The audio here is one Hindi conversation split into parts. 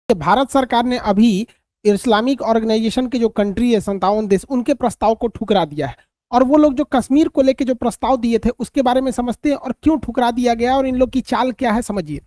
कि भारत सरकार ने अभी इस्लामिक ऑर्गेनाइजेशन के जो कंट्री है 57 देश, उनके प्रस्ताव को ठुकरा दिया है। और वो लोग जो कश्मीर को लेके जो प्रस्ताव दिए थे उसके बारे में समझते हैं और क्यों ठुकरा दिया गया और इन लोग की चाल क्या है समझिए।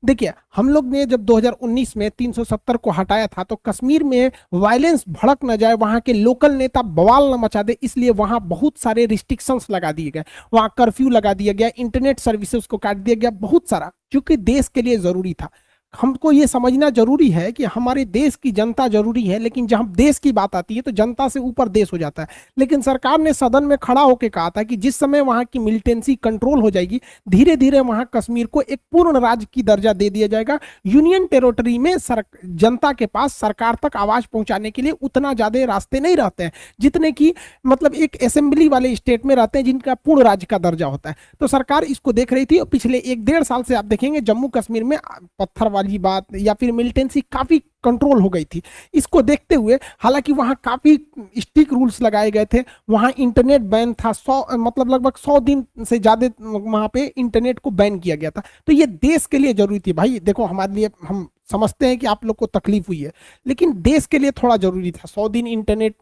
देखिए, हम लोग ने जब 2019 में 370 को हटाया था तो कश्मीर में वायलेंस भड़क न जाए, वहां के लोकल नेता बवाल न मचा दे, इसलिए वहां बहुत सारे रिस्ट्रिक्शंस लगा दिए गए। वहां कर्फ्यू लगा दिया गया, इंटरनेट सर्विसेज को काट दिया गया, बहुत सारा, क्योंकि देश के लिए जरूरी था। हमको ये समझना जरूरी है कि हमारे देश की जनता जरूरी है, लेकिन जब देश की बात आती है तो जनता से ऊपर देश हो जाता है। लेकिन सरकार ने सदन में खड़ा होकर कहा था कि जिस समय वहां की मिलिटेंसी कंट्रोल हो जाएगी, धीरे धीरे वहां कश्मीर को एक पूर्ण राज्य की दर्जा दे दिया जाएगा। यूनियन टेरिटरी में जनता के पास सरकार तक आवाज पहुंचाने के लिए उतना ज्यादा रास्ते नहीं रहते हैं जितने की मतलब एक असेंबली वाले स्टेट में रहते हैं जिनका पूर्ण राज्य का दर्जा होता है। तो सरकार इसको देख रही थी और पिछले 1-1.5 साल से आप देखेंगे जम्मू कश्मीर में पत्थर वाली बात या फिर मिलिटेंसी काफी कंट्रोल हो गई थी। इसको देखते हुए हालांकि वहां काफी स्ट्रिक्ट रूल्स लगाए गए थे, वहां इंटरनेट बैन था, 100 मतलब लगभग 100 दिन से ज्यादा वहां पे इंटरनेट को बैन किया गया था। तो ये देश के लिए जरूरी थी। भाई देखो, हमारे लिए हम समझते हैं कि आप लोग को तकलीफ हुई है, लेकिन देश के लिए थोड़ा जरूरी था। 100 दिन इंटरनेट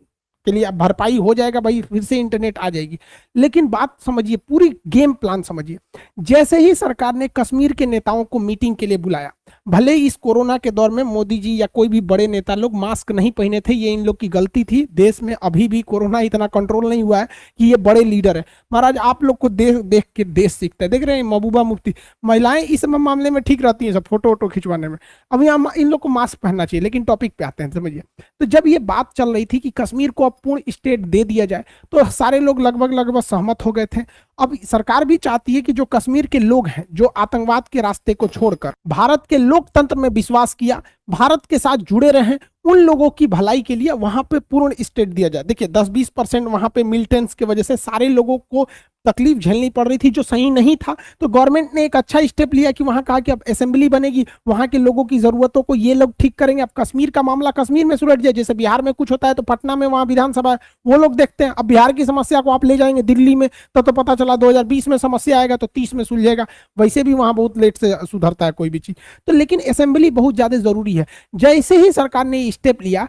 के लिए अब भरपाई हो जाएगा, भाई फिर से इंटरनेट आ जाएगी। लेकिन बात समझिए, पूरी गेम प्लान समझिए। जैसे ही सरकार ने कश्मीर के नेताओं को मीटिंग के लिए बुलाया, भले ही इस कोरोना के दौर में मोदी जी या कोई भी बड़े नेता लोग मास्क नहीं पहने थे, ये इन लोग की गलती थी। देश में अभी भी कोरोना इतना कंट्रोल नहीं हुआ है कि ये बड़े लीडर है। महाराज, आप लोग को देख देख के देश सीखता है। देख रहे हैं महबूबा मुफ्ती, महिलाएं इस मामले में ठीक रहती हैं, सब फोटो वोटो खिंचवाने में। अभी हम इन लोग को मास्क पहनना चाहिए। लेकिन टॉपिक पे आते हैं, समझिए। तो जब ये बात चल रही थी कि कश्मीर को अब पूर्ण स्टेट दे दिया जाए, तो सारे लोग लगभग सहमत हो गए थे। अब सरकार भी चाहती है कि जो कश्मीर के लोग हैं, जो आतंकवाद के रास्ते को छोड़कर भारत के लोकतंत्र में विश्वास किया, भारत के साथ जुड़े रहे, उन लोगों की भलाई के लिए वहां पे पूर्ण स्टेट दिया जाए। देखिए, 10-20% वहां पे मिलिटेंट्स की वजह से सारे लोगों को तकलीफ झेलनी पड़ रही थी, जो सही नहीं था। तो गवर्नमेंट ने एक अच्छा स्टेप लिया कि वहां कहा कि अब असेंबली बनेगी, वहां के लोगों की जरूरतों को ये लोग ठीक करेंगे। अब कश्मीर का मामला कश्मीर में सुलझ जाए। जैसे बिहार में कुछ होता है तो पटना में वहां विधानसभा है, वो लोग देखते हैं। अब बिहार की समस्या को आप ले जाएंगे दिल्ली में, तो पता चला 2020 में समस्या आएगा तो 30 में सुलझेगा। वैसे भी वहां बहुत लेट से सुधरता है कोई भी चीज। तो लेकिन असेंबली बहुत ज्यादा जरूरी है। जैसे ही सरकार ने स्टेप लिया,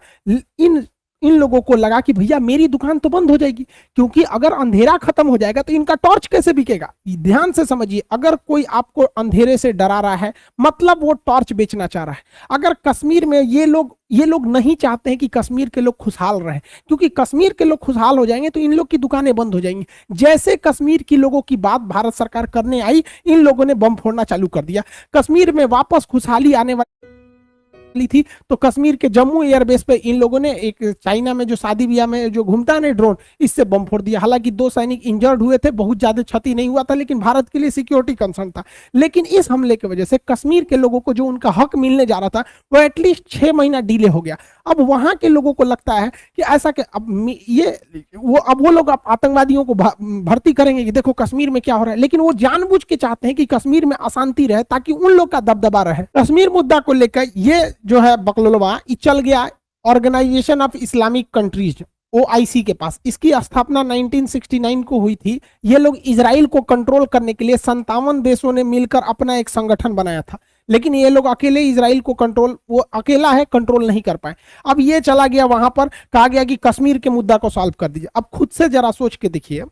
इन लोगों को लगा कि भैया मेरी दुकान तो बंद हो जाएगी, क्योंकि अगर अंधेरा खत्म हो जाएगा तो इनका टॉर्च कैसे बिकेगा। ध्यान से समझिए, अगर कोई आपको अंधेरे से डरा रहा है, मतलब वो टॉर्च बेचना चाह रहा है। अगर कश्मीर में ये लोग नहीं चाहते हैं कि कश्मीर के लोग खुशहाल रहें, क्योंकि कश्मीर के लोग खुशहाल हो जाएंगे तो इन लोग की दुकानें बंद हो जाएंगी। जैसे कश्मीर की लोगों की बात भारत सरकार करने आई, इन लोगों ने बम फोड़ना चालू कर दिया। कश्मीर में वापस खुशहाली आने वाली थी तो कश्मीर के जम्मू एयरबेस पे इन लोगों ने एक चाइना में जो शादी ब्याह में जो घूमता है ना ड्रोन, इससे बम फोड़ दिया। हालांकि 2 सैनिक इंजर्ड हुए थे, बहुत ज्यादा क्षति नहीं हुआ था, लेकिन भारत के लिए सिक्योरिटी कंसर्न था। लेकिन इस हमले की वजह से कश्मीर के लोगों को जो उनका हक मिलने जा रहा था वो एटलीस्ट 6 महीना डिले हो गया। अब वहां के लोगों को लगता है कि ऐसा कि अब वो लोग आतंकवादियों को भर्ती करेंगे कि देखो कश्मीर में क्या हो रहा है। लेकिन वो जानबूझ के चाहते हैं कि कश्मीर में अशांति रहे ताकि उन लोग का दबदबा रहे। कश्मीर मुद्दा को लेकर ये जो है बकलोलवा चल गया organisation of Islamic countries, OIC के पास। इसकी स्थापना 1969 को हुई थी। ये लोग इजराइल को कंट्रोल करने के लिए 57 देशों ने मिलकर अपना एक संगठन बनाया था, लेकिन ये लोग अकेले इजराइल को वो अकेला है, कंट्रोल नहीं कर पाए। अब ये चला गया वहां पर, कहा गया कि कश्मीर के मुद्दा को सॉल्व कर दीजिए। अब खुद से जरा सोच के देखिए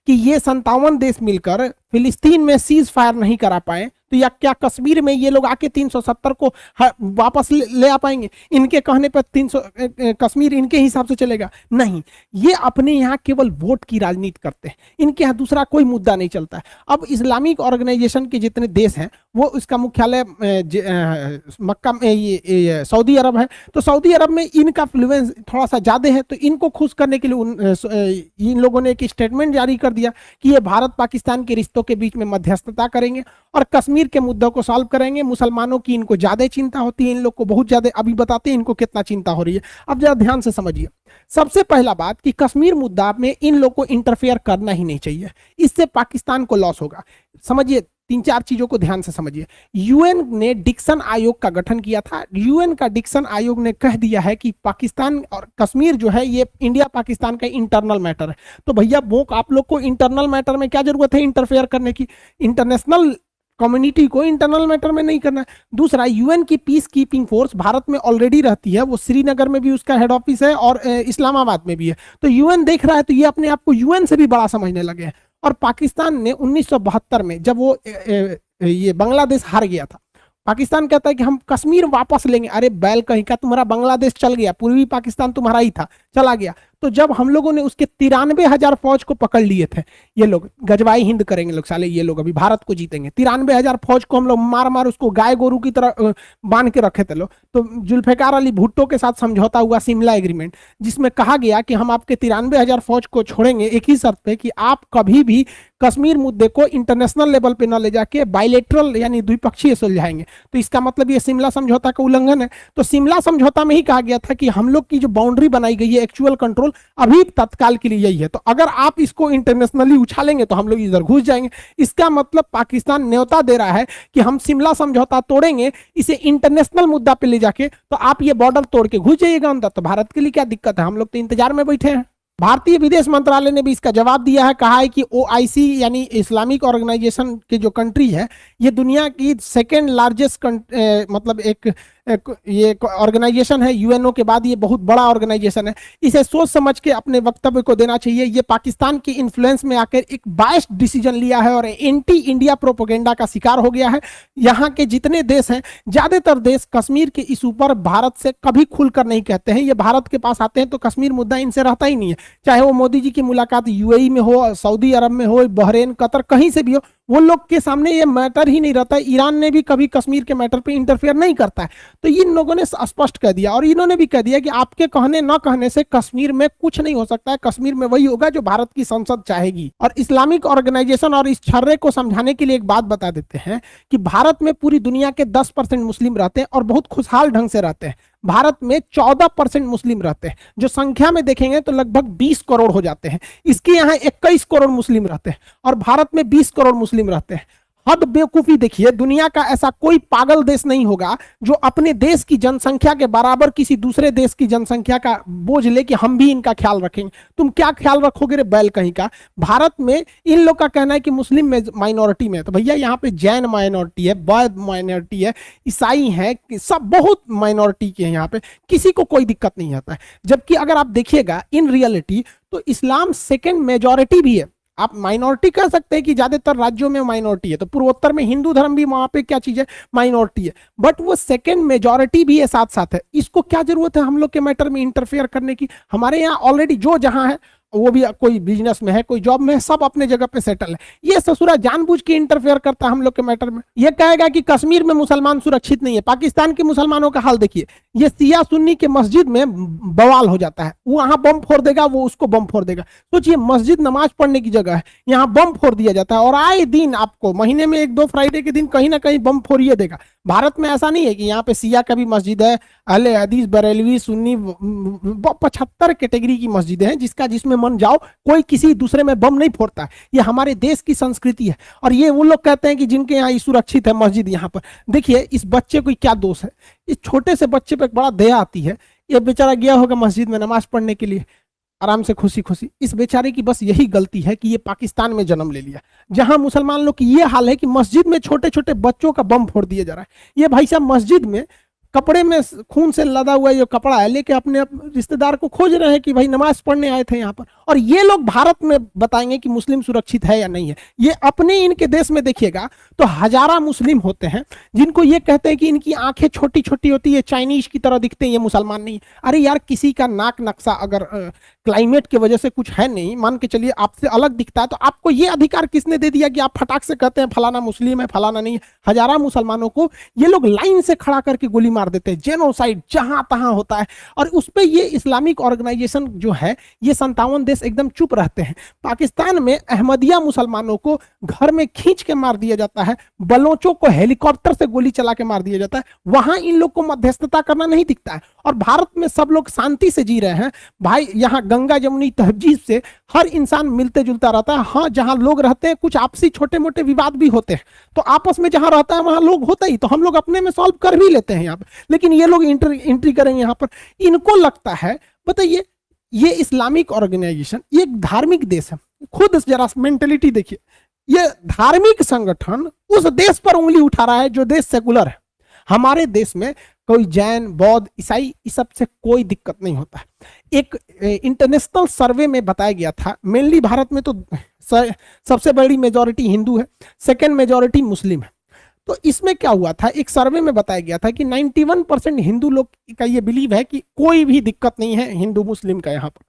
कि ये 57 देश मिलकर फिलिस्तीन में सीज फायर नहीं करा पाए, तो या क्या कश्मीर में ये लोग आके 370 को वापस ले आ पाएंगे? इनके कहने पर 300 कश्मीर इनके हिसाब से चलेगा? नहीं। ये अपने यहाँ केवल वोट की राजनीति करते हैं, इनके यहाँ दूसरा कोई मुद्दा नहीं चलता है। अब इस्लामिक ऑर्गेनाइजेशन के जितने देश हैं, वो इसका मुख्यालय मक्का में ये सऊदी अरब है। तो सऊदी अरब में इनका इन्फ्लुएंस थोड़ा सा ज्यादा है, तो इनको खुश करने के लिए इन लोगों ने एक स्टेटमेंट जारी कर दिया कि ये भारत पाकिस्तान के रिश्तों के बीच में मध्यस्थता करेंगे और कश्मीर के मुद्दों को सॉल्व करेंगे। मुसलमानों की इनको ज्यादा चिंता होती है, इन लोग को बहुत ज्यादा। अभी बताते हैं इनको कितना चिंता हो रही है। अब जरा ध्यान से समझिए। सबसे पहला बात कि कश्मीर मुद्दा में इन लोग को इंटरफेयर करना ही नहीं चाहिए, इससे पाकिस्तान को लॉस होगा। समझिए, 3-4 चीजों को ध्यान से समझिए। यूएन ने डिक्सन आयोग का गठन किया था। यूएन का डिक्सन आयोग ने कह दिया है कि पाकिस्तान और कश्मीर जो है ये इंडिया पाकिस्तान का इंटरनल मैटर है। तो भैया वो आप लोग को इंटरनल मैटर में क्या जरूरत है इंटरफेयर करने की? इंटरनेशनल कम्युनिटी को इंटरनल मैटर में नहीं करना है। दूसरा, यूएन की पीस कीपिंग फोर्स भारत में ऑलरेडी रहती है, वो श्रीनगर में भी उसका हेड ऑफिस है और इस्लामाबाद में भी है। तो यूएन देख रहा है तो ये अपने आप को यूएन से भी बड़ा समझने लगे हैं। और पाकिस्तान ने 1972 में जब वो ये बांग्लादेश हार गया था, पाकिस्तान कहता है कि हम कश्मीर वापस लेंगे। अरे बैल कहीं का, तुम्हारा बांग्लादेश चल गया, पूर्वी पाकिस्तान तुम्हारा ही था, चला गया। तो जब हम लोगों ने उसके 93,000 फौज को पकड़ लिए थे, ये लोग गजवाई हिंद करेंगे लोग साले, ये लोग अभी भारत को जीतेंगे, 93,000 फौज को हम लोग मार मार उसको गाय गोरू की तरह बांध के रखे थे लोग। तो जुल्फिकार अली भुट्टो के साथ समझौता हुआ शिमला एग्रीमेंट, जिसमें कहा गया कि हम आपके 93,000 फौज को छोड़ेंगे एक ही शर्त पे कि आप कभी भी कश्मीर मुद्दे को इंटरनेशनल लेवल पे न ले जाके बायलेटरल यानी द्विपक्षीय सुलझाएंगे। तो इसका मतलब ये शिमला समझौता का उल्लंघन है। तो शिमला समझौता में ही कहा गया था कि हम लोग की जो बाउंड्री बनाई गई है, एक्चुअल कंट्रोल अभी तत्काल के लिए यही है, तो अगर आप इसको इंटरनेशनली उछालेंगे तो हम लोग इधर घुस जाएंगे। इसका मतलब पाकिस्तान न्योता दे रहा है कि हम शिमला समझौता तोड़ेंगे, इसे इंटरनेशनल मुद्दा पे ले जाके, तो आप ये बॉर्डर तोड़ के घुस जाइएगा अंदर, तो भारत के लिए क्या दिक्कत है, हम लोग तो इंतजार में बैठे हैं। भारतीय विदेश मंत्रालय ने भी इसका जवाब दिया है, कहा है कि ओआईसी यानी इस्लामिक ऑर्गेनाइजेशन के जो कंट्री है, ये दुनिया की सेकेंड लार्जेस्ट मतलब एक ये ऑर्गेनाइजेशन है, यूएनओ के बाद ये बहुत बड़ा ऑर्गेनाइजेशन है। इसे सोच समझ के अपने वक्तव्य को देना चाहिए। ये पाकिस्तान की इन्फ्लुएंस में आकर एक बायस्ड डिसीजन लिया है और एंटी इंडिया प्रोपेगेंडा का शिकार हो गया है। यहाँ के जितने देश हैं, ज्यादातर देश कश्मीर के इशू पर भारत से कभी खुलकर नहीं कहते हैं। ये भारत के पास आते हैं तो कश्मीर मुद्दा इनसे रहता ही नहीं है, चाहे वो मोदी जी की मुलाकात यूएई में हो, सऊदी अरब में हो, बहरीन, कतर, कहीं से भी हो, वो लोग के सामने ये मैटर ही नहीं रहता है। ईरान ने भी कभी कश्मीर के मैटर पे इंटरफेयर नहीं करता है। तो इन लोगों ने स्पष्ट कह दिया और इन्होंने भी कह दिया कि आपके कहने न कहने से कश्मीर में कुछ नहीं हो सकता है, कश्मीर में वही होगा जो भारत की संसद चाहेगी। और इस्लामिक ऑर्गेनाइजेशन और इस छर्रे को समझाने के लिए एक बात बता देते हैं कि भारत में पूरी दुनिया के 10% मुस्लिम रहते हैं और बहुत खुशहाल ढंग से रहते हैं। भारत में 14% मुस्लिम रहते हैं, जो संख्या में देखेंगे तो लगभग 20 करोड़ हो जाते हैं। इसके यहाँ 21 करोड़ मुस्लिम रहते हैं और भारत में 20 करोड़ मुस्लिम रहते हैं। हद बेवकूफी देखिए, दुनिया का ऐसा कोई पागल देश नहीं होगा जो अपने देश की जनसंख्या के बराबर किसी दूसरे देश की जनसंख्या का बोझ ले कि हम भी इनका ख्याल रखेंगे। तुम क्या ख्याल रखोगे रे बैल कहीं का। भारत में इन लोग का कहना है कि मुस्लिम माइनॉरिटी में, तो भैया यहाँ पे जैन माइनॉरिटी है, बौद्ध माइनॉरिटी है, ईसाई है, सब बहुत माइनॉरिटी के हैं। यहाँ पे किसी को कोई दिक्कत नहीं आता है। जबकि अगर आप देखिएगा इन रियलिटी तो इस्लाम सेकेंड मेजॉरिटी भी है। आप माइनॉरिटी कह सकते हैं कि ज्यादातर राज्यों में माइनॉरिटी है, तो पूर्वोत्तर में हिंदू धर्म भी वहां पे क्या चीज है, माइनॉरिटी है, बट वो सेकंड मेजॉरिटी भी है साथ साथ है। इसको क्या जरूरत है हम लोग के मैटर में इंटरफेयर करने की। हमारे यहाँ ऑलरेडी जो जहां है, वो भी कोई बिजनेस में है, कोई जॉब में है, सब अपने जगह पे सेटल है। ये ससुरा जानबूझ के इंटरफेयर करता है हम लोग के मैटर में। ये कहेगा कि कश्मीर में मुसलमान सुरक्षित नहीं है। पाकिस्तान के मुसलमानों का हाल देखिए, ये सिया सुन्नी के मस्जिद में बवाल हो जाता है, वहां बम फोड़ देगा, वो उसको बम फोड़ देगा। सोचिए, मस्जिद नमाज पढ़ने की जगह है, यहाँ बम फोड़ दिया जाता है और आए दिन आपको महीने में 1-2 फ्राइडे के दिन कहीं ना कहीं बम फोड़िए देगा। भारत में ऐसा नहीं है कि यहाँ पे सिया का भी मस्जिद है, अहले हदीस, बरेलवी, सुन्नी, 75 कैटेगरी की मस्जिदें हैं, जिसमें मन जाओ, कोई किसी दूसरे में बम नहीं फोड़ता है। ये हमारे देश की संस्कृति है। और ये वो लोग कहते हैं कि जिनके यहाँ सुरक्षित है मस्जिद, यहाँ पर देखिए इस बच्चे को क्या दोष है। इस छोटे से बच्चे पे बड़ा दया आती है। ये बेचारा गया होगा मस्जिद में नमाज पढ़ने के लिए, आराम से खुशी खुशी। इस बेचारे की बस यही गलती है कि ये पाकिस्तान में जन्म ले लिया, जहां मुसलमान लोग की ये हाल है कि मस्जिद में छोटे छोटे बच्चों का बम फोड़ दिया जा रहा है। ये भाई साहब मस्जिद में कपड़े में खून से लदा हुआ जो कपड़ा है लेके अपने रिश्तेदार को खोज रहे हैं कि भाई नमाज पढ़ने आए थे यहाँ पर, और ये लोग भारत में बताएंगे कि मुस्लिम सुरक्षित है या नहीं है। ये अपने इनके देश में देखिएगा तो हजारा मुस्लिम होते हैं जिनको ये कहते हैं कि इनकी आंखें छोटी छोटी होती है, चाइनीज की तरह दिखते हैं, ये मुसलमान नहीं। अरे यार, किसी का नाक नक्शा अगर क्लाइमेट की वजह से कुछ है नहीं, मान के चलिए आपसे अलग दिखता है, तो आपको ये अधिकार किसने दे दिया कि आप फटाक से कहते हैं फलाना मुस्लिम है, फलाना नहीं है। हजारा मुसलमानों को ये लोग लाइन से खड़ा करके गोली मार देते हैं, जेनोसाइड जहां तहां होता है। और उस पे ये इस्लामिक ऑर्गेनाइजेशन जो है, ये 57 देश एकदम चुप रहते हैं। पाकिस्तान में अहमदिया मुसलमानों को घर में खींच के मार दिया जाता है, बलोचों को हेलीकॉप्टर से गोली चला के मार दिया जाता है। वहां इन लोग को मध्यस्थता करना नहीं दिखता है। और भारत में सब लोग शांति से जी रहे हैं भाई। यहाँ गंगा जमुनी तहजीब से हर इंसान मिलते जुलता रहता है। हाँ, जहां लोग रहते हैं कुछ आपसी छोटे मोटे विवाद भी होते हैं, तो आपस में जहां रहता है वहां लोग होता ही, तो हम लोग अपने में सॉल्व कर भी लेते हैं यहाँ पे। लेकिन ये लोग एंट्री करेंगे यहाँ पर। इनको लगता है, बताइए, ये इस्लामिक ऑर्गेनाइजेशन ये एक धार्मिक देश है। खुद जरा मेंटेलिटी देखिए, ये धार्मिक संगठन उस देश पर उंगली उठा रहा है जो देश सेकुलर है। हमारे देश में कोई जैन, बौद्ध, ईसाई, इस सब से कोई दिक्कत नहीं होता है। एक इंटरनेशनल सर्वे में बताया गया था, मेनली भारत में तो सबसे बड़ी मेजॉरिटी हिंदू है, सेकेंड मेजॉरिटी मुस्लिम है। तो इसमें क्या हुआ था, एक सर्वे में बताया गया था कि 91% हिंदू लोग का ये बिलीव है कि कोई भी दिक्कत नहीं है हिंदू मुस्लिम का यहाँ पर,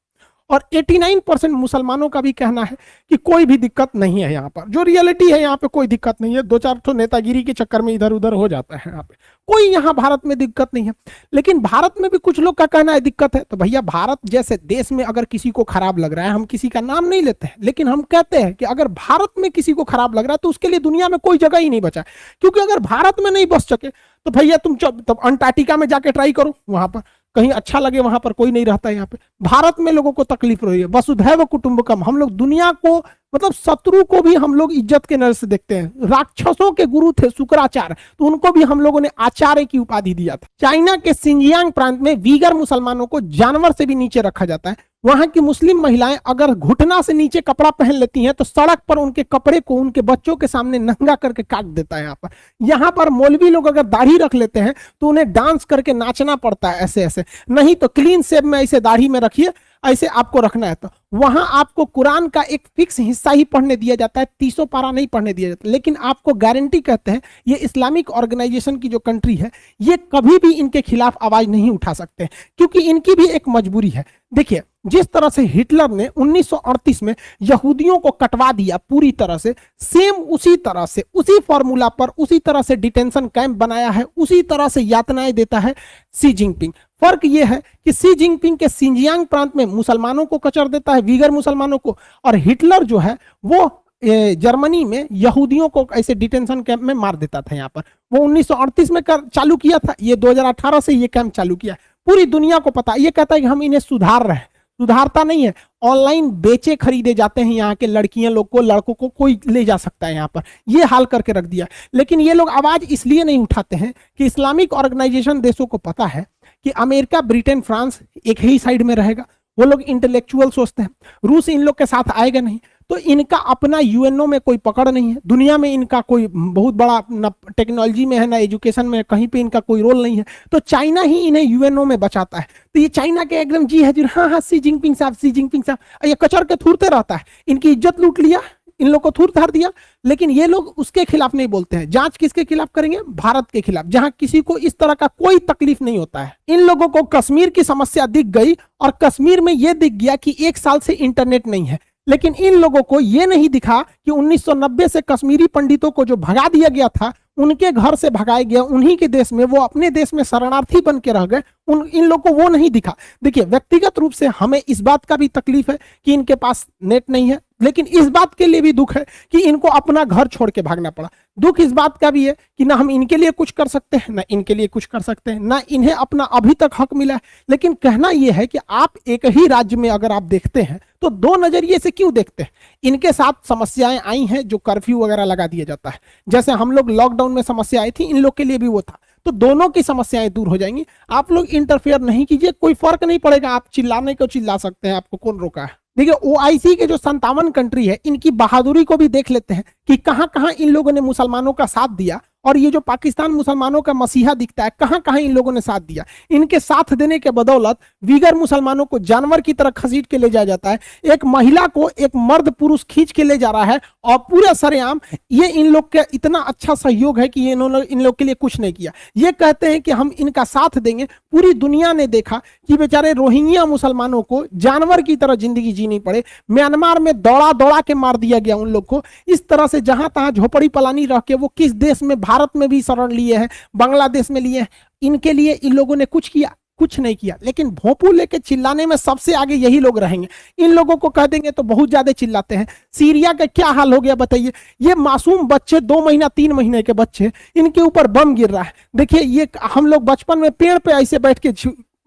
और 89% मुसलमानों का भी कहना है कि कोई भी दिक्कत नहीं है यहाँ पर। जो रियलिटी है यहाँ पे कोई दिक्कत नहीं है, दो चार तो नेतागिरी के चक्कर में इधर उधर हो जाता है, यहाँ पे कोई यहाँ भारत में दिक्कत नहीं है। लेकिन भारत में भी कुछ लोग का कहना है दिक्कत है। तो भैया भारत जैसे देश में अगर किसी को खराब लग रहा है, हम किसी का नाम नहीं लेते हैं, लेकिन हम कहते हैं कि अगर भारत में किसी को खराब लग रहा है तो उसके लिए दुनिया में कोई जगह ही नहीं बचा। क्योंकि अगर भारत में नहीं बस सके तो भैया तुम तब अंटार्कटिका में जाके ट्राई करो, वहां पर कहीं अच्छा लगे, वहां पर कोई नहीं रहता। यहाँ पे भारत में लोगों को तकलीफ हो रही है। वसुधैव कुटुंबकम, हम लोग दुनिया को मतलब शत्रु को भी हम लोग इज्जत के नजर से देखते हैं। राक्षसों के गुरु थे शुक्राचार्य, तो उनको भी हम लोगों ने आचार्य की उपाधि दिया था। चाइना के सिंजियांग प्रांत में वीगर मुसलमानों को जानवर से भी नीचे रखा जाता है। वहां की मुस्लिम महिलाएं अगर घुटना से नीचे कपड़ा पहन लेती हैं तो सड़क पर उनके कपड़े को उनके बच्चों के सामने नंगा करके काट देता है। यहाँ पर मौलवी लोग अगर दाढ़ी रख लेते हैं तो उन्हें डांस करके नाचना पड़ता है ऐसे ऐसे, नहीं तो क्लीन शेव में ऐसे दाढ़ी में रखिए, ऐसे आपको रखना है। तो वहां आपको कुरान का एक फिक्स हिस्सा ही पढ़ने दिया जाता है, 30 पारा नहीं पढ़ने दिया जाता। लेकिन आपको गारंटी कहते हैं ये इस्लामिक ऑर्गेनाइजेशन की जो कंट्री है ये कभी भी इनके खिलाफ आवाज नहीं उठा सकते, क्योंकि इनकी भी एक मजबूरी है। देखिए जिस तरह से हिटलर ने 1938 में यहूदियों को कटवा दिया पूरी तरह से, सेम उसी तरह से उसी फॉर्मूला पर उसी तरह से डिटेंशन कैंप बनाया है, उसी तरह से यातनाएं देता है शी जिनपिंग। फर्क यह है कि शी जिनपिंग के सिंजियांग प्रांत में मुसलमानों को कचर देता है, वीगर मुसलमानों को, और हिटलर जो है वो जर्मनी में यहूदियों को ऐसे डिटेंशन कैंप में मार देता था। यहाँ पर वो 1938 में चालू किया था, ये 2018 से ये कैंप चालू किया। पूरी दुनिया को पता, ये कहता है कि हम इन्हें सुधार रहे हैं, सुधारता नहीं है। ऑनलाइन बेचे खरीदे जाते हैं यहाँ के लड़कियां लोग को, लड़कों को कोई ले जा सकता है यहाँ पर, ये हाल करके रख दिया। लेकिन ये लोग आवाज इसलिए नहीं उठाते हैं कि इस्लामिक ऑर्गेनाइजेशन देशों को पता है कि अमेरिका, ब्रिटेन, फ्रांस एक ही साइड में रहेगा। वो लोग इंटेलेक्चुअल सोचते हैं, रूस इन लोग के साथ आएगा नहीं, तो इनका अपना यूएनओ में कोई पकड़ नहीं है। दुनिया में इनका कोई बहुत बड़ा न टेक्नोलॉजी में है ना एजुकेशन में, कहीं पे इनका कोई रोल नहीं है। तो चाइना ही इन्हें यूएनओ में बचाता है। तो ये चाइना के एकदम जी है जी, हाँ हाँ शी जिनपिंग साहब, शी जिनपिंग साहब, ये कचर के थूरते रहता है। इनकी इज्जत लूट लिया, इन लोग को थूर थार दिया, लेकिन ये लोग उसके खिलाफ नहीं बोलते हैं। जांच किसके खिलाफ करेंगे? भारत के खिलाफ, जहां किसी को इस तरह का कोई तकलीफ नहीं होता है। इन लोगों को कश्मीर की समस्या दिख गई और कश्मीर में यह दिख गया कि 1 साल से इंटरनेट नहीं है। लेकिन इन लोगों को यह नहीं दिखा कि 1990 से कश्मीरी पंडितों को जो भगा दिया गया था, उनके घर से भगाया गया, उन्हीं के देश में, वो अपने देश में शरणार्थी बन के रह गए, इन लोग को वो नहीं दिखा। देखिए व्यक्तिगत रूप से हमें इस बात का भी तकलीफ है कि इनके पास नेट नहीं है, लेकिन इस बात के लिए भी दुख है कि इनको अपना घर छोड़ के भागना पड़ा। दुख इस बात का भी है कि ना हम इनके लिए कुछ कर सकते हैं, ना इनके लिए कुछ कर सकते हैं, ना इन्हें अपना अभी तक हक मिला है। लेकिन कहना यह है कि आप एक ही राज्य में अगर आप देखते हैं तो दो नजरिए से क्यों देखते हैं? इनके साथ समस्याएं आई हैं, जो कर्फ्यू वगैरह लगा दिया जाता है, जैसे हम लोग लॉकडाउन में समस्या आई थी, इन लोग के लिए भी वो था। तो दोनों की समस्याएं दूर हो जाएंगी। आप लोग इंटरफेयर नहीं कीजिए, कोई फर्क नहीं पड़ेगा। आप चिल्लाने को चिल्ला सकते हैं, आपको कौन रोका है? देखिए ओआईसी के जो 57 कंट्री है, इनकी बहादुरी को भी देख लेते हैं कि कहां कहां इन लोगों ने मुसलमानों का साथ दिया। और ये जो पाकिस्तान मुसलमानों का मसीहा दिखता है, कहां कहां इन लोगों ने साथ दिया। इनके साथ देने के बदौलत वीगर मुसलमानों को जानवर की तरह खसीट के ले जाया जाता है। एक महिला को एक मर्द पुरुष खींच के ले जा रहा है और पूरे सरेआम। ये इन लोग का इतना अच्छा सहयोग है कि ये इन्होंने इन लोग के लिए कुछ नहीं किया। ये कहते हैं कि हम इनका साथ देंगे। पूरी दुनिया ने देखा कि बेचारे रोहिंग्या मुसलमानों को जानवर की तरह जिंदगी जीनी पड़े। म्यांमार में दौड़ा दौड़ा के मार दिया गया उन लोग को। इस तरह से जहां तहां झोपड़ी पलानी रह के वो किस देश में, भारत में भी शरण लिए हैं, बांग्लादेश में लिए हैं। इनके लिए इन लोगों ने कुछ किया? कुछ नहीं किया। लेकिन भोंपू लेके चिल्लाने में सबसे आगे यही लोग रहेंगे। इन लोगों को कह देंगे तो बहुत ज्यादा चिल्लाते हैं। सीरिया का क्या हाल हो गया बताइए। ये मासूम बच्चे, 2 महीना 3 महीने के बच्चे, इनके ऊपर बम गिर रहा है। देखिए ये हम लोग बचपन में पेड़ पे ऐसे बैठ के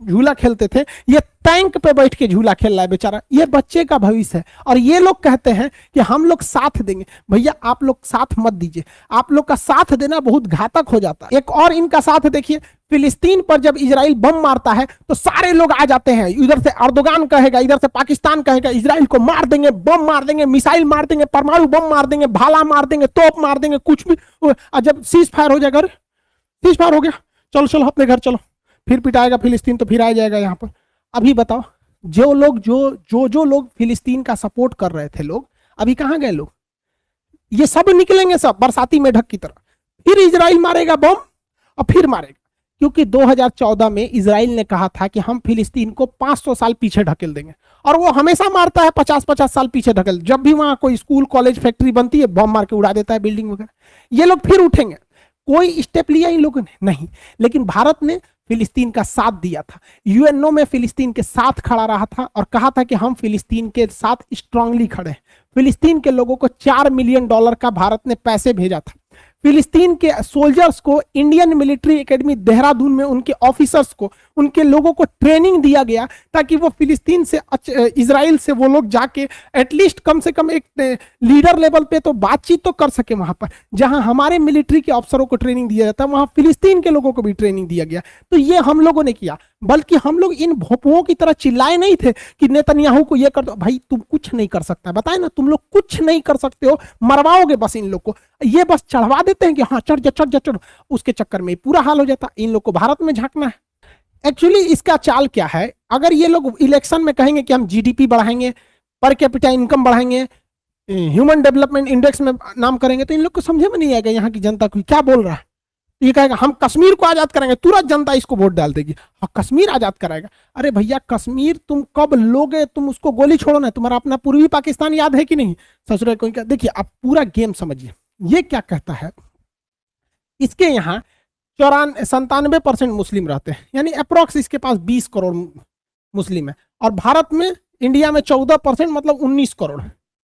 झूला खेलते थे, ये टैंक पे बैठ के झूला खेल रहा है बेचारा। ये बच्चे का भविष्य है और ये लोग कहते हैं कि हम लोग साथ देंगे। भैया आप लोग साथ मत दीजिए, आप लोग का साथ देना बहुत घातक हो जाता है। एक और इनका साथ देखिए, फिलिस्तीन पर जब इजराइल बम मारता है तो सारे लोग आ जाते हैं, इधर से अर्दोगान कहेगा, इधर से पाकिस्तान कहेगा इजराइल को मार देंगे, बम मार देंगे, मिसाइल मार देंगे, परमाणु बम मार देंगे, भाला मार देंगे, तोप मार देंगे, कुछ भी। जब सीज फायर हो जाएगा, सीज फायर हो गया, चलो चलो अपने घर चलो, फिर पिटाएगा फिलिस्तीन तो फिर आ जाएगा यहाँ पर। अभी बताओ जो लोग जो लोग फिलिस्तीन का सपोर्ट कर रहे थे लोग, अभी कहाँ गए लोग? ये सब निकलेंगे सब बरसाती मेढक की तरह, फिर इजराइल मारेगा बम और फिर मारेगा। क्योंकि 2014 में इजराइल ने कहा था कि हम फिलिस्तीन को 500 साल पीछे ढकेल देंगे, और वो हमेशा मारता है 50-50 साल पीछे ढकेल। जब भी वहां कोई स्कूल कॉलेज फैक्ट्री बनती है बम मार के उड़ा देता है बिल्डिंग वगैरह। ये लोग फिर उठेंगे। कोई स्टेप लिया इन लोगों ने? नहीं। लेकिन भारत ने फिलिस्तीन का साथ दिया था, यूएनओ में फिलिस्तीन के साथ खड़ा रहा था और कहा था कि हम फिलिस्तीन के साथ स्ट्रांगली खड़े हैं। फिलिस्तीन के लोगों को $4 मिलियन का भारत ने पैसे भेजा था। फिलिस्तीन के सोल्जर्स को इंडियन मिलिट्री एकेडमी देहरादून में उनके ऑफिसर्स को, उनके लोगों को ट्रेनिंग दिया गया ताकि वो फिलिस्तीन से इजराइल से वो लोग जाके एटलीस्ट कम से कम एक लीडर लेवल पे तो बातचीत तो कर सके। वहां पर जहां हमारे मिलिट्री के अफसरों को ट्रेनिंग दिया जाता है, वहां फिलिस्तीन के लोगों को भी ट्रेनिंग दिया गया। तो ये हम लोगों ने किया, बल्कि हम लोग इन भोपुओं की तरह चिल्लाए नहीं थे कि नेतन्याहू को ये कर दो। भाई तुम कुछ नहीं कर सकता, बताए ना, तुम लोग कुछ नहीं कर सकते हो, मरवाओगे बस इन लोग को। ये बस चढ़वा देते हैं कि हाँ चढ़ जा चढ़ जा चढ़, उसके चक्कर में पूरा हाल हो जाता। इन लोग को भारत में झांकना है। एक्चुअली इसका चाल क्या है, अगर ये लोग इलेक्शन में कहेंगे कि हम जीडीपी बढ़ाएंगे, पर कैपिटा इनकम बढ़ाएंगे, ह्यूमन डेवलपमेंट इंडेक्स में नाम करेंगे, तो इन लोग को समझे में नहीं आएगा यहाँ की जनता को क्या बोल रहा है। ये कहेगा हम कश्मीर को आजाद करेंगे, तुरंत जनता इसको वोट डाल देगी। हाँ कश्मीर आजाद कराएगा, अरे भैया कश्मीर तुम कब लोगे? तुम उसको गोली छोड़ो ना, तुम्हारा अपना पूर्वी पाकिस्तान याद है कि नहीं? ससुराल कोई क्या। देखिए आप पूरा गेम समझिए। ये क्या कहता है, इसके यहाँ 97% मुस्लिम रहते हैं, यानी अप्रोक्स इसके पास 20 करोड़ मुस्लिम है, और भारत में इंडिया में 14% मतलब 19 करोड़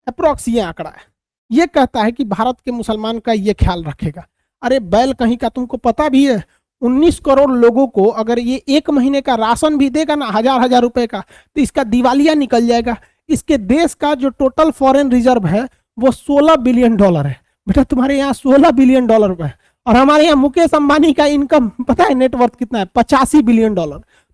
अप्रोक्स ये आंकड़ा है। ये कहता है कि भारत के मुसलमान का ये ख्याल रखेगा। अरे बैल कहीं का, तुमको पता भी है 19 करोड़ लोगों को अगर ये 1 महीने का राशन भी देगा ना, 1000-1000 रुपए का, तो इसका दिवालिया निकल जाएगा। इसके देश का जो टोटल फॉरेन रिजर्व है वो $16 बिलियन है। बेटा तुम्हारे यहाँ $16 बिलियन है, और हमारे यहाँ मुकेश अंबानी का इनकम पता है नेटवर्थ कितना है? $85 बिलियन।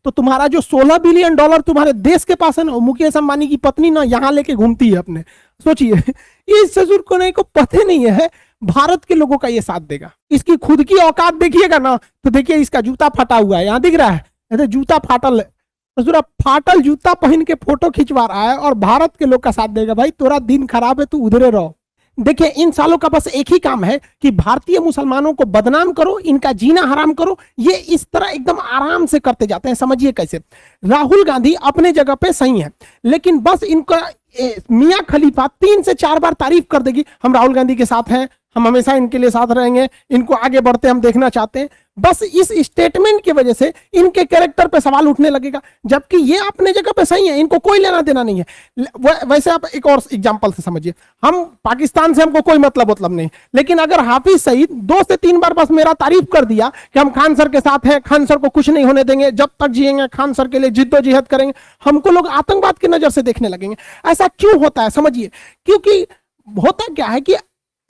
तो तुम्हारा जो $16 बिलियन तुम्हारे देश के पास है ना, मुकेश अंबानी की पत्नी ना यहाँ लेके घूमती है अपने। सोचिए इस ससुर को नहीं को पता नहीं है भारत के लोगों का ये साथ देगा। इसकी खुद की औकात देखिएगा ना, तो देखिए इसका जूता फटा हुआ है, यहाँ दिख रहा है, तो जूता फाटल है। ससुरा फाटल जूता पहन के फोटो खिंचवा रहा है और भारत के लोग का साथ देगा। भाई तोरा दिन खराब है, तू उधरे रहो। देखिए इन सालों का बस एक ही काम है कि भारतीय मुसलमानों को बदनाम करो, इनका जीना हराम करो। ये इस तरह एकदम आराम से करते जाते हैं। समझिए कैसे। राहुल गांधी अपने जगह पे सही है, लेकिन बस इनका मियां खलीफा 3 से 4 बार तारीफ कर देगी, हम राहुल गांधी के साथ हैं, हम हमेशा इनके लिए साथ रहेंगे, इनको आगे बढ़ते हम देखना चाहते हैं। बस इस स्टेटमेंट की वजह से इनके कैरेक्टर पे सवाल उठने लगेगा, जबकि ये अपने जगह पे सही है, इनको कोई लेना देना नहीं है। वैसे आप एक और एग्जांपल से समझिए, हम पाकिस्तान से हमको कोई मतलब नहीं, लेकिन अगर हाफिज सईद 2 से 3 बार बस मेरा तारीफ कर दिया कि हम खान सर के साथ हैं, खान सर को कुछ नहीं होने देंगे, जब तक जिएंगे खान सर के लिए जिद्दोजहद करेंगे, हमको लोग आतंकवाद की नजर से देखने लगेंगे। ऐसा क्यों होता है समझिए, क्योंकि होता क्या है कि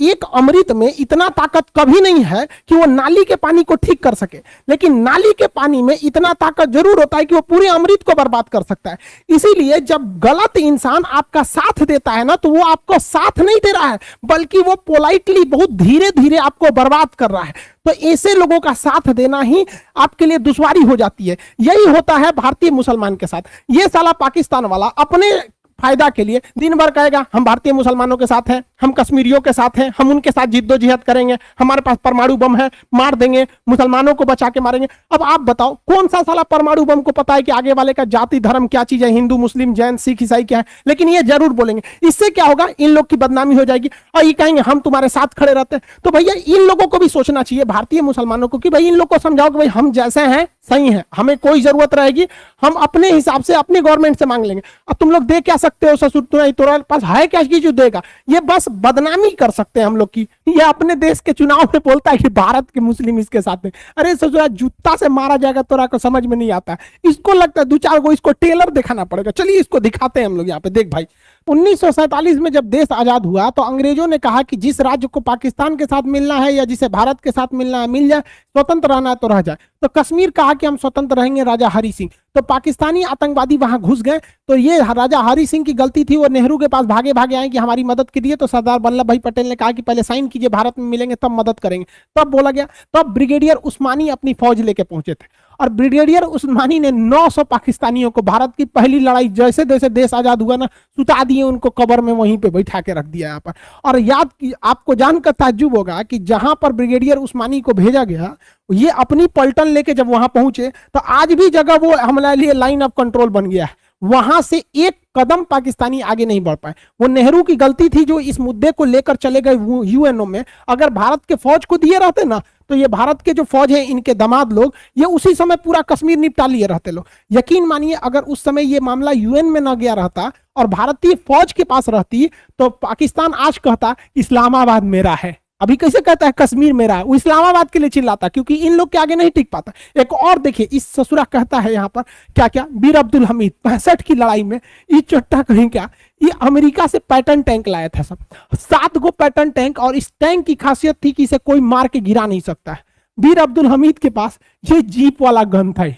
एक अमृत में इतना ताकत कभी नहीं है कि वो नाली के पानी को ठीक कर सके, लेकिन नाली के पानी में इतना ताकत जरूर होता है कि वो पूरे अमृत को बर्बाद कर सकता है। इसीलिए जब गलत इंसान आपका साथ देता है ना, तो वो आपको साथ नहीं दे रहा है, बल्कि वो पोलाइटली बहुत धीरे धीरे आपको बर्बाद कर रहा है। तो ऐसे लोगों का साथ देना ही आपके लिए दुश्वारी हो जाती है। यही होता है भारतीय मुसलमान के साथ। ये साला पाकिस्तान वाला अपने फायदा के लिए दिन भर कहेगा हम भारतीय मुसलमानों के साथ हैं, हम कश्मीरियों के साथ हैं, हम उनके साथ जिद्दोजहद करेंगे, हमारे पास परमाणु बम है, मार देंगे, मुसलमानों को बचा के मारेंगे। अब आप बताओ कौन सा साला परमाणु बम को पता है कि आगे वाले का जाति धर्म क्या चीज है, हिंदू मुस्लिम जैन सिख ईसाई क्या है, लेकिन ये जरूर बोलेंगे। इससे क्या होगा, इन लोग की बदनामी हो जाएगी और ये कहेंगे हम तुम्हारे साथ खड़े रहते हैं। तो भैया इन लोगों को भी सोचना चाहिए, भारतीय मुसलमानों को, कि भाई इन लोग को समझाओ कि भाई हम जैसे हैं सही है, हमें कोई जरूरत रहेगी हम अपने हिसाब से अपने गवर्नमेंट से मांग लेंगे। अब तुम लोग दे क्या सकते हो ससुर, तुम्हारे पास है क्या चीज जो देगा? ये बस बदनामी कर सकते हैं हम लोग की। ये अपने देश के चुनाव में बोलता है कि भारत के मुस्लिम इसके साथ में। अरे ससुरा जूता से मारा जाएगा, तोरा को समझ में नहीं आता। इसको लगता है दो चार को इसको टेलर दिखाना पड़ेगा। चलिए इसको दिखाते हैं हम लोग यहाँ पे। देख भाई, 1947 में जब देश आजाद हुआ तो अंग्रेजों ने कहा कि जिस राज्य को पाकिस्तान के साथ मिलना है या जिसे भारत के साथ मिलना है मिल जाए, स्वतंत्र रहना है तो रह जाए। तो कश्मीर कहा कि हम स्वतंत्र रहेंगे, राजा हरि सिंह। तो पाकिस्तानी आतंकवादी वहां घुस गए। तो ये राजा हरि सिंह की गलती थी, वो नेहरू के पास भागे भागे आए कि हमारी मदद कीजिए। तो सरदार वल्लभ भाई पटेल ने कहा कि पहले साइन कीजिए, भारत में मिलेंगे तब मदद करेंगे। तब बोला गया। तब ब्रिगेडियर उस्मानी अपनी फौज लेके पहुंचे थे और ब्रिगेडियर उस्मानी ने 900 पाकिस्तानियों को भारत की पहली लड़ाई जैसे जैसे देश आजाद हुआ ना, सुता दिए उनको, कब्र में वहीं पे बैठा के रख दिया यहाँ पर। और याद की आपको जानकर ताज्जुब होगा कि जहां पर ब्रिगेडियर उस्मानी को भेजा गया, ये अपनी पलटन लेके जब वहां पहुंचे तो आज भी जगह वो हमारे लिए लाइन ऑफ कंट्रोल बन गया है। वहां से एक कदम पाकिस्तानी आगे नहीं बढ़ पाए। वो नेहरू की गलती थी जो इस मुद्दे को लेकर चले गए यूएनओ में। अगर भारत के फौज को दिए रहते ना, तो ये भारत के जो फौज है, इनके दामाद लोग, ये उसी समय पूरा कश्मीर निपटा लिए रहते लोग। यकीन मानिए, अगर उस समय ये मामला यूएन में न गया रहता और भारतीय फौज के पास रहती, तो पाकिस्तान आज कहता इस्लामाबाद मेरा है। अभी कैसे कहता है कश्मीर मेरा है? वो इस्लामाबाद के लिए चिल्लाता, क्योंकि इन लोग के आगे नहीं टिक पाता। एक और देखिए, इस ससुरा कहता है यहाँ पर क्या क्या, बीर अब्दुल हमीद 65 की लड़ाई में ये चट्टा कहीं क्या, ये अमेरिका से पैटर्न टैंक लाया था सब, 7 गो पैटर्न टैंक। और इस टैंक की खासियत थी कि इसे कोई मार के गिरा नहीं सकता है। बीर अब्दुल हमीद के पास ये जीप वाला गन था,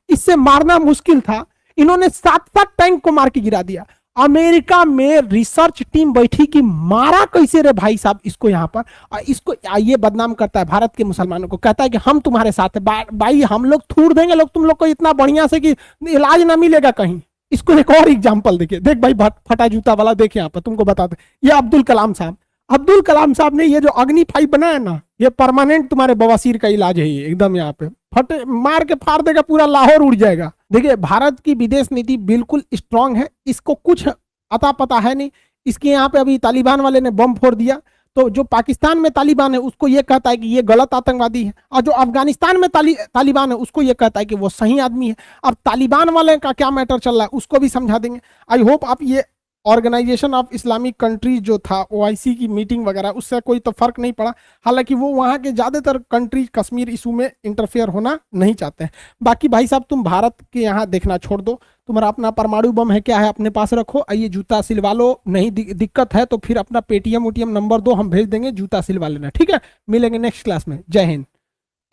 इससे मारना मुश्किल था। इन्होंने 7 टैंक को मार के गिरा दिया। अमेरिका में रिसर्च टीम बैठी कि मारा कैसे रे भाई साहब इसको यहाँ पर। इसको ये बदनाम करता है भारत के मुसलमानों को, कहता है कि हम तुम्हारे साथ है। भाई हम लोग थूर देंगे लोग तुम लोग को इतना बढ़िया से कि इलाज ना मिलेगा कहीं। इसको एक और एग्जाम्पल देखिए, देख भाई फटा जूता वाला, देख यहाँ पर तुमको बताते, ये अब्दुल कलाम साहब। अब्दुल कलाम साहब ने ये जो अग्नि 5 बनाया ना, ये परमानेंट तुम्हारे बवासीर का इलाज है। ये एकदम यहाँ पे फटे मार के फाड़ देगा, पूरा लाहौर उड़ जाएगा। देखिए, भारत की विदेश नीति बिल्कुल स्ट्रांग है, इसको कुछ अता पता है नहीं। इसके यहाँ पे अभी तालिबान वाले ने बम फोड़ दिया, तो जो पाकिस्तान में तालिबान है उसको ये कहता है कि ये गलत आतंकवादी है, और जो अफगानिस्तान में तालिबान है उसको ये कहता है कि वो सही आदमी है। अब तालिबान वाले का क्या मैटर चल रहा है उसको भी समझा देंगे। आई होप आप ये ऑर्गेनाइजेशन ऑफ इस्लामिक कंट्रीज जो था, ओआईसी की मीटिंग वगैरह, उससे कोई तो फर्क नहीं पड़ा। हालांकि वो वहाँ के ज़्यादातर कंट्री कश्मीर इशू में इंटरफेयर होना नहीं चाहते हैं। बाकी भाई साहब, तुम भारत के यहाँ देखना छोड़ दो, तुम्हारा अपना परमाणु बम है क्या है अपने पास रखो। ये जूता सिलवा लो, नहीं दिक्कत है तो फिर अपना पेटीएम उटीएम नंबर दो, हम भेज देंगे, जूता सिलवा लेना। ठीक है, मिलेंगे नेक्स्ट क्लास में। जय हिंद।